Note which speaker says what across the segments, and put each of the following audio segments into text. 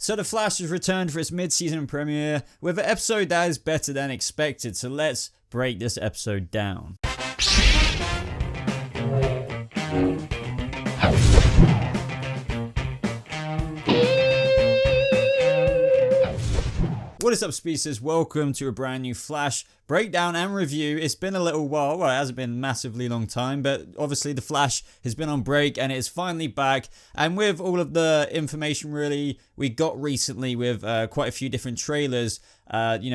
Speaker 1: So The Flash has returned for its mid-season premiere with an episode that is better than expected, so let's break this episode down. What is up, species? Welcome to a brand new Flash breakdown and review. It's been a little while. Well, it hasn't been a massively long time, but obviously the Flash has been on break and it's finally back. And with all of the information really we got recently with quite a few different trailers,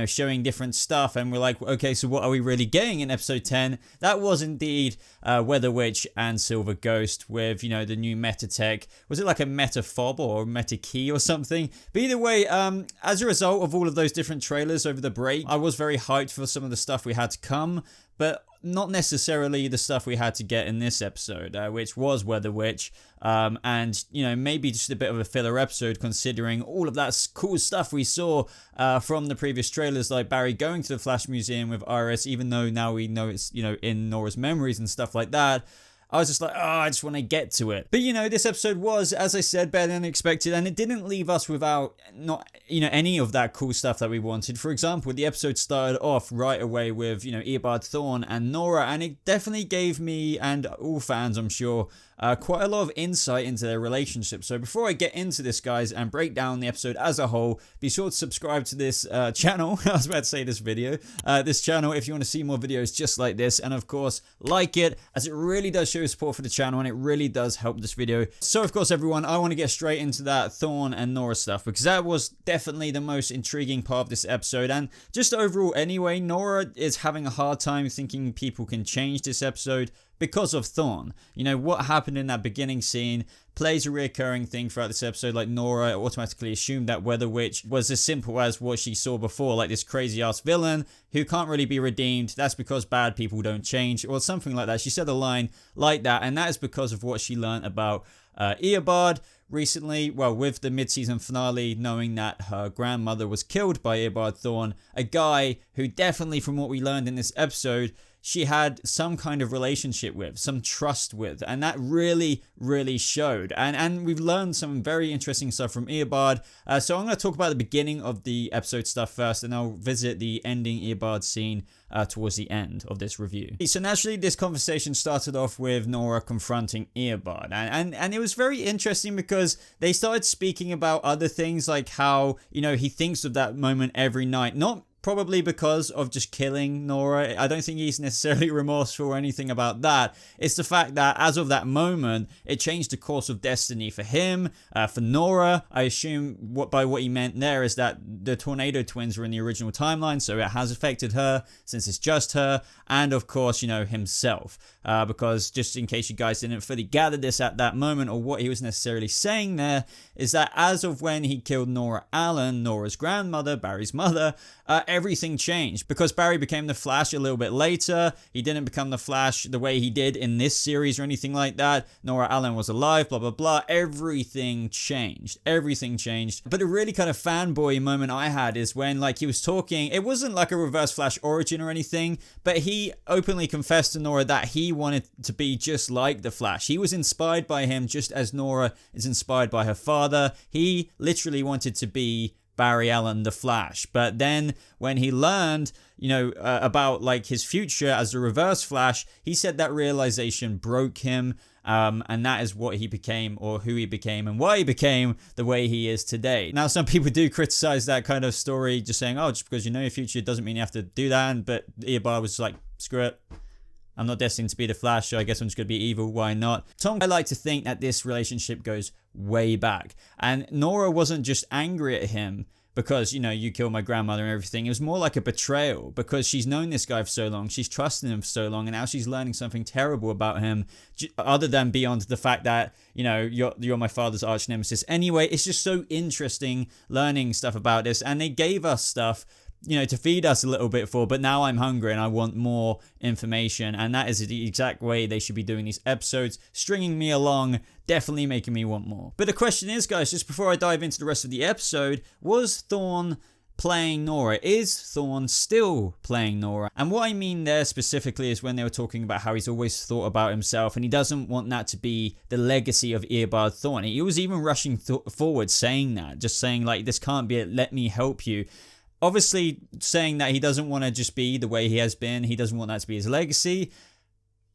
Speaker 1: showing different stuff, and we're like, okay, so what are we really getting in episode 10? That was indeed Weather Witch and Silver Ghost with, the new meta tech. Was it like a meta fob or a meta key or something? But either way, as a result of all of those different trailers over the break, I was very hyped for some of the stuff we had to come, but not necessarily the stuff we had to get in this episode, which was Weather Witch, and maybe just a bit of a filler episode considering all of that cool stuff we saw from the previous trailers, like Barry going to the Flash Museum with Iris, even though now we know it's in Nora's memories and stuff like that. I was just like, I just want to get to it. But this episode was, as I said, better than expected, and it didn't leave us without any of that cool stuff that we wanted. For example, the episode started off right away with, Eobard, Thawne, and Nora, and it definitely gave me, and all fans, I'm sure, quite a lot of insight into their relationship. So before I get into this, guys, and break down the episode as a whole, be sure to subscribe to this channel. I was about to say this channel, if you want to see more videos just like this, and of course, like it, as it really does show support for the channel and it really does help this video. So of course, everyone, I want to get straight into that Thawne and Nora stuff, because that was definitely the most intriguing part of this episode. And just overall anyway, Nora is having a hard time thinking people can change this episode because of Thawne. What happened in that beginning scene plays a reoccurring thing throughout this episode. Like, Nora automatically assumed that Weather Witch was as simple as what she saw before, like this crazy ass villain who can't really be redeemed. That's because bad people don't change, or something like that. She said a line like that, and that is because of what she learned about Eobard recently, well, with the mid-season finale, knowing that her grandmother was killed by Eobard Thawne, a guy who definitely, from what we learned in this episode, she had some kind of relationship with, some trust with, and that really, really showed. And we've learned some very interesting stuff from Eobard. So I'm going to talk about the beginning of the episode stuff first, and I'll visit the ending Eobard scene towards the end of this review. So naturally, this conversation started off with Nora confronting Eobard, and it was very interesting because they started speaking about other things, like how, he thinks of that moment every night, not probably because of just killing Nora. I don't think he's necessarily remorseful or anything about that. It's the fact that as of that moment, it changed the course of destiny for him, for Nora. I assume by what he meant there is that the Tornado Twins were in the original timeline, so it has affected her since it's just her, and of course, himself. Because just in case you guys didn't fully gather this at that moment, or what he was necessarily saying there, is that as of when he killed Nora Allen, Nora's grandmother, Barry's mother, everything changed, because Barry became the Flash a little bit later. He didn't become the Flash the way he did in this series or anything like that. Nora Allen was alive, blah, blah, blah. Everything changed. Everything changed. But a really kind of fanboy moment I had is when, he was talking, it wasn't like a Reverse Flash origin or anything, but he openly confessed to Nora that he wanted to be just like the Flash. He was inspired by him just as Nora is inspired by her father. He literally wanted to be Barry Allen, the Flash. But then when he learned, about his future as the Reverse Flash, he said that realization broke him. And that is what he became, or who he became, and why he became the way he is today. Now, some people do criticize that kind of story, just saying, just because you know your future doesn't mean you have to do that. But Eobard was like, screw it. I'm not destined to be the Flash, so I guess I'm just going to be evil. Why not? Tom, I like to think that this relationship goes way back. And Nora wasn't just angry at him because, you killed my grandmother and everything. It was more like a betrayal, because she's known this guy for so long. She's trusted him for so long. And now she's learning something terrible about him, other than beyond the fact that, you're my father's arch nemesis. Anyway, it's just so interesting learning stuff about this. And they gave us stuff to feed us a little bit for, but now I'm hungry and I want more information, and that is the exact way they should be doing these episodes, stringing me along, definitely making me want more. But the question is, guys, just before I dive into the rest of the episode, was Thawne playing Nora? Is Thawne still playing Nora? And what I mean there specifically is when they were talking about how he's always thought about himself and he doesn't want that to be the legacy of Eobard Thawne. He was even rushing forward saying that, just saying like, this can't be it, let me help you. Obviously saying that he doesn't want to just be the way he has been, he doesn't want that to be his legacy.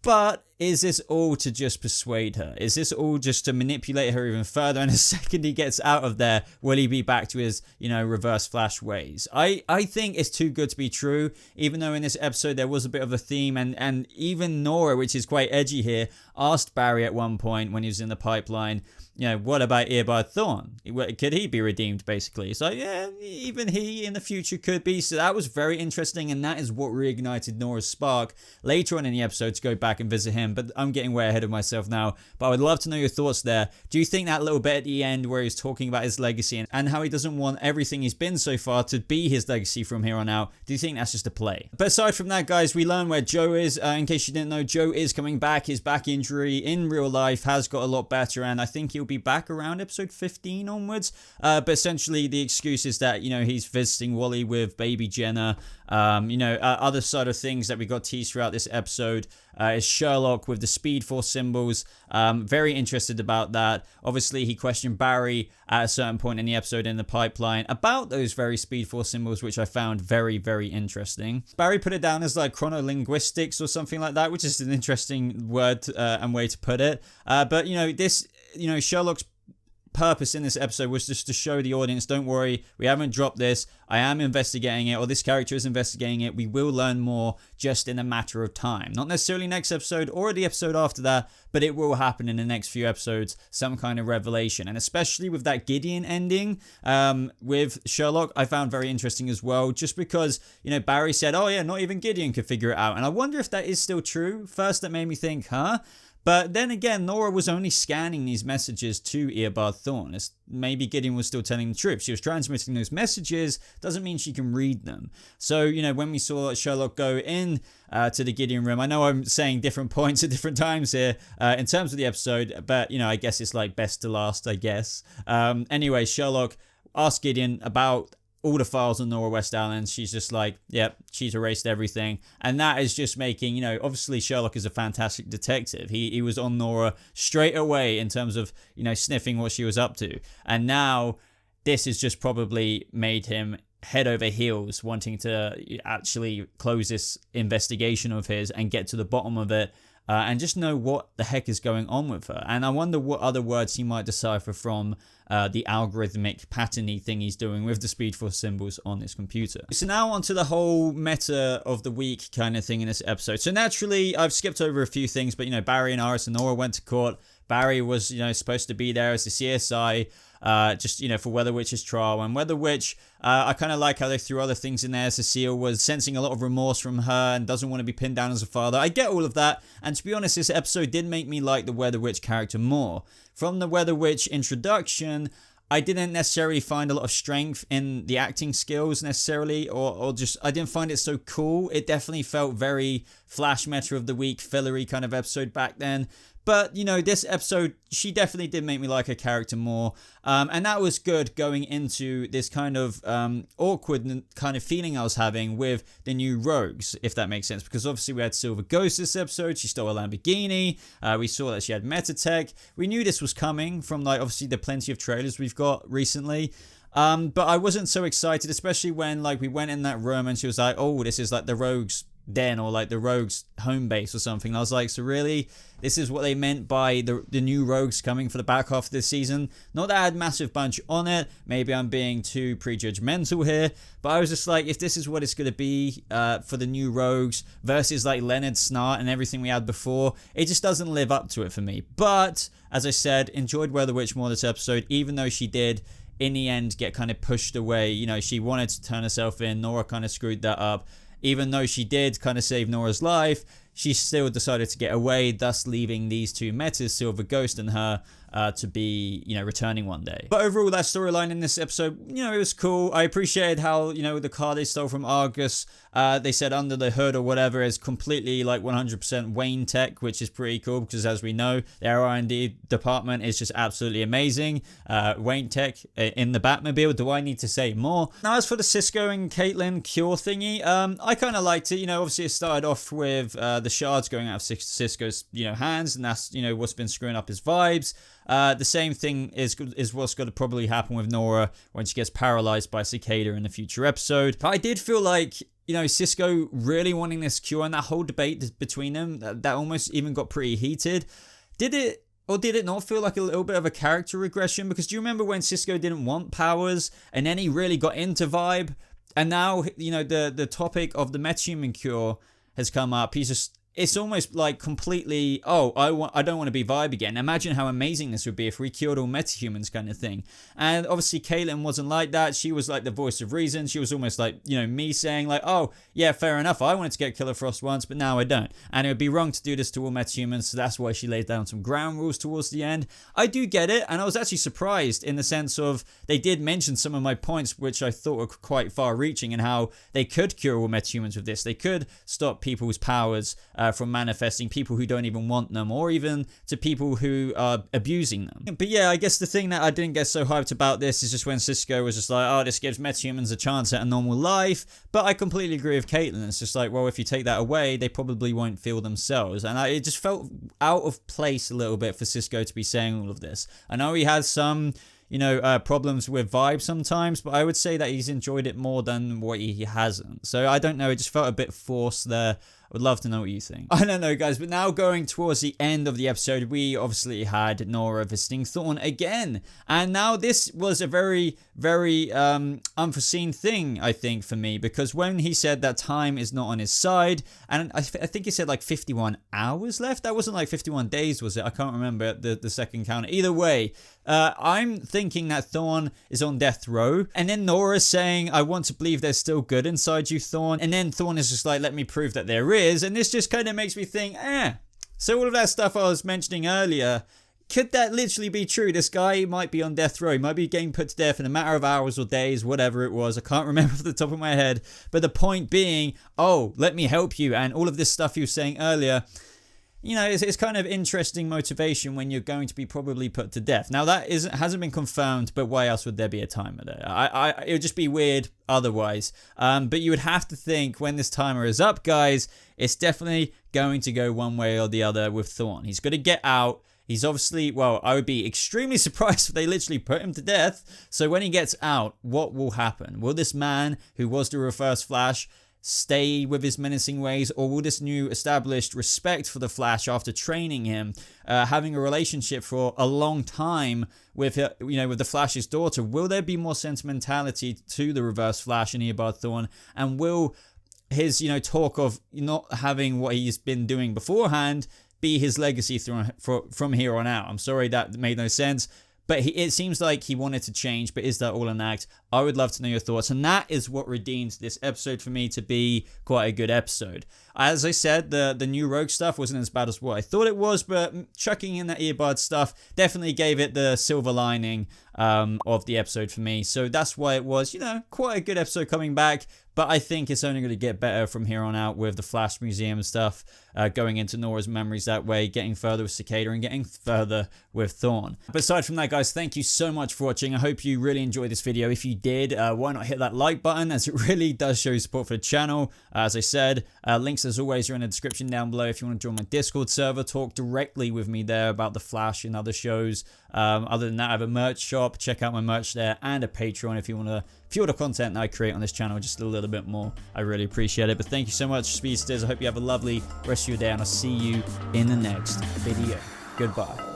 Speaker 1: But is this all to just persuade her? Is this all just to manipulate her even further? And the second he gets out of there, will he be back to his, reverse Flash ways? I think it's too good to be true, even though in this episode there was a bit of a theme. And even Nora, which is quite edgy here, asked Barry at one point when he was in the pipeline, what about Eobard Thawne? Could he be redeemed, basically? So, yeah, even he in the future could be. So that was very interesting, and that is what reignited Nora's spark later on in the episode to go back and visit him. But I'm getting way ahead of myself now. But I would love to know your thoughts there. Do you think that little bit at the end where he's talking about his legacy and how he doesn't want everything he's been so far to be his legacy from here on out, do you think that's just a play? But aside from that, guys, we learn where Joe is. In case you didn't know, Joe is coming back. His back injury in real life has got a lot better, and I think he'll be back around episode 15 onwards. But essentially the excuse is that, he's visiting Wally with baby Jenna. Other sort of things that we got teased throughout this episode is Sherlock with the Speed Force symbols. Very interested about that. Obviously, he questioned Barry at a certain point in the episode in the pipeline about those very Speed Force symbols, which I found very, very interesting. Barry put it down as like chronolinguistics or something like that, which is an interesting word and way to put it. But Sherlock's purpose in this episode was just to show the audience, don't worry, we haven't dropped this, I am investigating it, or this character is investigating it, we will learn more just in a matter of time. Not necessarily next episode or the episode after that, but it will happen in the next few episodes, some kind of revelation. And especially with that Gideon ending with Sherlock, I found very interesting as well, just because, Barry said, oh yeah, not even Gideon could figure it out. And I wonder if that is still true. First, that made me think, But then again, Nora was only scanning these messages to Eobard Thawne. Maybe Gideon was still telling the truth. She was transmitting those messages, doesn't mean she can read them. So, when we saw Sherlock go in to the Gideon room, I know I'm saying different points at different times here in terms of the episode, but, I guess it's like best to last, I guess. Anyway, Sherlock asked Gideon about all the files on Nora West Allen. She's just like, yep, she's erased everything. And that is just making, obviously Sherlock is a fantastic detective. He was on Nora straight away in terms of, sniffing what she was up to. And now this has just probably made him head over heels wanting to actually close this investigation of his and get to the bottom of it. And just know what the heck is going on with her. And I wonder what other words he might decipher from the algorithmic patterny thing he's doing with the Speed Force symbols on his computer. So now onto the whole meta of the week kind of thing in this episode. So naturally, I've skipped over a few things, but Barry and Iris and Nora went to court. Barry was, supposed to be there as the CSI, for Weather Witch's trial. And Weather Witch, I kind of like how they threw other things in there. Cecile was sensing a lot of remorse from her and doesn't want to be pinned down as a father. I get all of that. And to be honest, this episode did make me like the Weather Witch character more. From the Weather Witch introduction, I didn't necessarily find a lot of strength in the acting skills necessarily, or just I didn't find it so cool. It definitely felt very Flash meta of the week, fillery kind of episode back then. But, this episode, she definitely did make me like her character more. And that was good going into this kind of awkward kind of feeling I was having with the new rogues, if that makes sense. Because obviously we had Silver Ghost this episode. She stole a Lamborghini. We saw that she had Metatech. We knew this was coming from, obviously the plenty of trailers we've got recently. But I wasn't so excited, especially when, we went in that room and she was like, oh, this is like the rogues' den or like the rogues' home base or something. And I was like, so really, this is what they meant by the new rogues coming for the back half of this season? Not that I had massive bunch on it, maybe I'm being too prejudgmental here, but I was just like, if this is what it's going to be for the new rogues versus like Leonard Snart and everything we had before, it just doesn't live up to it for me. But as I said, enjoyed Weather Witch more this episode, even though she did in the end get kind of pushed away. She wanted to turn herself in, Nora kind of screwed that up. Even though she did kind of save Nora's life, she still decided to get away, thus leaving these two metas, Silver Ghost and her, to be, returning one day. But overall, that storyline in this episode, it was cool. I appreciated how, the car they stole from Argus, they said under the hood or whatever is completely like 100% Wayne tech, which is pretty cool because as we know, their R&D department is just absolutely amazing. Wayne tech in the Batmobile. Do I need to say more? Now, as for the Cisco and Caitlin cure thingy, I kind of liked it. Obviously it started off with the shards going out of Cisco's, hands, and that's, what's been screwing up his vibes. The same thing is what's going to probably happen with Nora when she gets paralyzed by Cicada in the future episode. But I did feel like, Cisco really wanting this cure, and that whole debate between them, that almost even got pretty heated. Did it not feel like a little bit of a character regression? Because do you remember when Cisco didn't want powers and then he really got into vibe? And now, the topic of the metahuman cure has come up. It's almost like completely, I don't want to be vibe again. Imagine how amazing this would be if we cured all metahumans kind of thing. And obviously Caitlin wasn't like that. She was like the voice of reason. She was almost like, me saying like, oh, yeah, fair enough. I wanted to get Killer Frost once, but now I don't. And it would be wrong to do this to all metahumans. So that's why she laid down some ground rules towards the end. I do get it. And I was actually surprised in the sense of they did mention some of my points, which I thought were quite far reaching, and how they could cure all metahumans with this. They could stop people's powers from manifesting, people who don't even want them, or even to people who are abusing them. But yeah, I guess the thing that I didn't get so hyped about this is just when Cisco was just like, oh, this gives metahumans a chance at a normal life. But I completely agree with Caitlin. It's just like, well, if you take that away, they probably won't feel themselves. And it just felt out of place a little bit for Cisco to be saying all of this. I know he has some problems with vibe sometimes, but I would say that he's enjoyed it more than what he hasn't. So I don't know, it just felt a bit forced there. I would love to know what you think. I don't know, guys, but now going towards the end of the episode, we obviously had Nora visiting Thawne again. And now this was a very, very unforeseen thing, I think, for me, because when he said that time is not on his side, and I think he said like 51 hours left. That wasn't like 51 days, was it? I can't remember the second count. Either way, I'm thinking that Thawne is on death row. And then Nora's saying, I want to believe there's still good inside you, Thawne. And then Thawne is just like, let me prove that there is. And this just kind of makes me think, so all of that stuff I was mentioning earlier, could that literally be true? This guy might be on death row, might be getting put to death in a matter of hours or days, whatever it was. I can't remember off the top of my head. But the point being, oh, let me help you. And all of this stuff you were saying earlier, it's kind of interesting motivation when you're going to be probably put to death. Now, that hasn't been confirmed, but why else would there be a timer there? It would just be weird otherwise. But you would have to think when this timer is up, guys, it's definitely going to go one way or the other with Thawne. He's going to get out. He's obviously, well, I would be extremely surprised if they literally put him to death. So when he gets out, what will happen? Will this man who was the Reverse Flash stay with his menacing ways, or will this new established respect for the Flash after training him, having a relationship for a long time with with the Flash's daughter, will there be more sentimentality to the Reverse Flash and Eobard Thawne, and will his talk of not having what he's been doing beforehand be his legacy from here on out? I'm sorry that made no sense. But it seems like he wanted to change, but is that all an act? I would love to know your thoughts, and that is what redeems this episode for me to be quite a good episode. As I said, the new Rogue stuff wasn't as bad as what I thought it was, but chucking in that Eobard stuff definitely gave it the silver lining of the episode for me. So that's why it was, quite a good episode coming back. But I think it's only going to get better from here on out with the Flash Museum and stuff, going into Nora's memories that way, getting further with Cicada and getting further with Thawne. But aside from that, guys, thank you so much for watching. I hope you really enjoyed this video. If you did, why not hit that like button, as it really does show support for the channel. As I said, links as always are in the description down below if you want to join my Discord server, talk directly with me there about the Flash and other shows. Other than that, I have a merch shop. Check out my merch there, and a Patreon if you want to fuel the content that I create on this channel just a little bit more. I really appreciate it. But thank you so much, Speedsters. I hope you have a lovely rest of your day, and I'll see you in the next video. Goodbye.